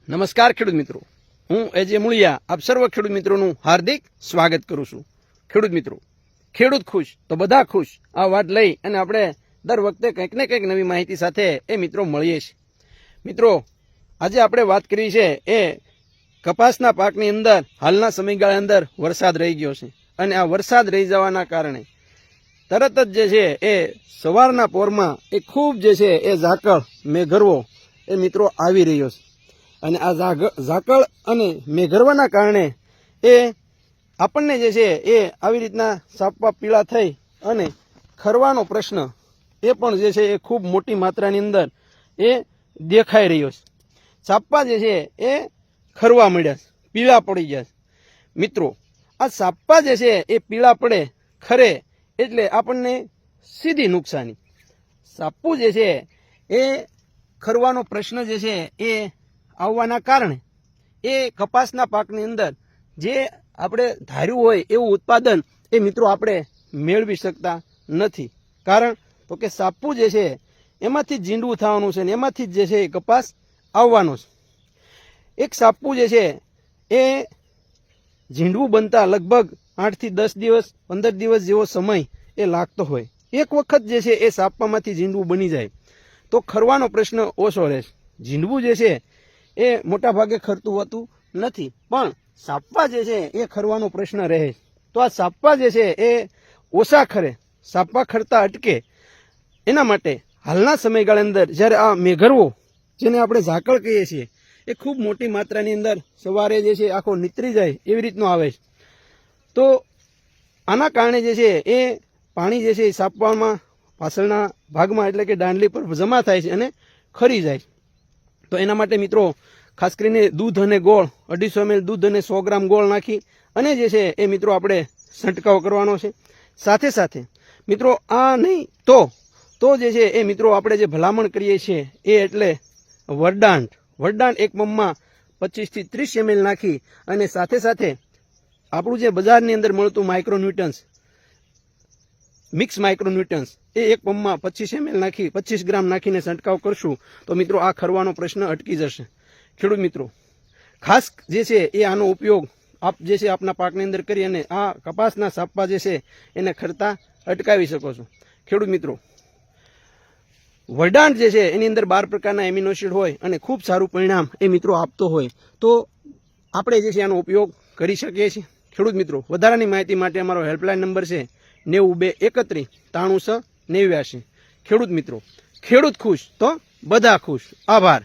નમસ્કાર ખેડૂત મિત્રો, હું એજે મુળિયા આપ સર્વ ખેડૂત મિત્રોનું હાર્દિક સ્વાગત કરું છું। ખેડૂત મિત્રો, ખેડૂત ખુશ તો બધા ખુશ આ વાત લઈ અને આપણે દર વખતે કંઈક ને કંઈક નવી માહિતી સાથે એ મિત્રો મળીએ છીએ। મિત્રો, આજે આપણે વાત કરવી છે એ કપાસના પાકની અંદર હાલના સમયગાળા અંદર વરસાદ રહી ગયો છે અને આ વરસાદ રહી જવાના કારણે તરત જ જે છે એ સવારના પોરમાં એ ખૂબ જે છે એ ઝાકળ મેઘરવો એ મિત્રો આવી રહ્યો છે અને આ ઝાકળ અને મેઘરવાના કારણે એ આપણને જે છે એ આવી રીતના સાપવા પીળા થઈ અને ખરવાનો પ્રશ્ન એ પણ જે છે એ ખૂબ મોટી માત્રાની અંદર એ દેખાઈ રહ્યો છે। સાપવા જે છે એ ખરવા મળ્યા છે, પીળા પડી ગયા છે। મિત્રો, આ સાપવા જે છે એ પીળા પડે ખરે એટલે આપણને સીધી નુકસાની। સાપવું જે છે એ ખરવાનો પ્રશ્ન જે છે એ આવવાના કારણે એ કપાસના પાકની અંદર જે આપણે ધાર્યું હોય એવું ઉત્પાદન એ મિત્રો આપણે મેળવી શકતા નથી। કારણ તો કે સાપવું જે છે એમાંથી જ જીંડવું થવાનું છે ને એમાંથી જ જે છે એ કપાસ આવવાનો છે। એક સાપવું જે છે એ જીંડવું બનતા લગભગ 8 થી 10 દિવસ 15 દિવસ જેવો સમય એ લાગતો હોય। એક વખત જે છે એ સાપવામાંથી જીંડવું બની જાય તો ખરવાનો પ્રશ્ન ઓછો રહેશે। જીંડવું જે છે એ મોટા ભાગે ખરતું હોતું નથી, પણ સાપવા જે છે એ ખરવાનો પ્રશ્ન રહે। તો આ સાપવા જે છે એ ઓછા ખરે, સાપવા ખરતા અટકે એના માટે હાલના સમયગાળા અંદર જ્યારે આ મેઘરવો જેને આપણે ઝાકળ કહીએ છીએ એ ખૂબ મોટી માત્રાની અંદર સવારે જે છે આખો નીતરી જાય એવી રીતનો આવે છે, તો આના કારણે જે છે એ પાણી જે છે એ સાપવામાં પાછળના ભાગમાં એટલે કે દાંડલી પર જમા થાય છે અને ખરી જાય। તો એના માટે મિત્રો ખાસ કરીને દૂધ અને ગોળ 250 ml દૂધ અને 100 ગ્રામ ગોળ નાખી અને જે છે એ મિત્રો આપણે છંટકાવ કરવાનો છે। સાથે સાથે મિત્રો આ નહીં તો જે છે એ મિત્રો આપણે જે ભલામણ કરીએ છીએ એ એટલે વરદાંટ એક પંપમાં 25 થી 30 ml નાખી અને સાથે સાથે આપણું જે બજારની અંદર મળતું માઇક્રોન્યુટન્સ મિક્સ માઇક્રોન્યુટન્સ એ એક પંપમાં 25 ml નાખી 25 ગ્રામ નાખીને છંટકાવ કરશું તો મિત્રો આ ખરવાનો પ્રશ્ન અટકી જશે। ખેડૂત મિત્રો, ખાસ જે છે એ આનો ઉપયોગ આપ જે છે આપના પાકની અંદર કરી અને આ કપાસના સાપવા જે છે એને ખરતા અટકાવી શકો છો। ખેડૂત મિત્રો, વરદાંટ જે છે એની અંદર 12 પ્રકારના એમિનો એસિડ હોય અને ખૂબ સારું પરિણામ એ મિત્રો આપતો હોય તો આપણે જે છે આનો ઉપયોગ કરી શકીએ છીએ। ખેડૂત મિત્રો, વધારાની માહિતી માટે અમારો હેલ્પલાઇન નંબર છે 9231 93 6 89। ખેડૂત મિત્રો, ખેડૂત ખુશ તો બધા ખુશ। આભાર।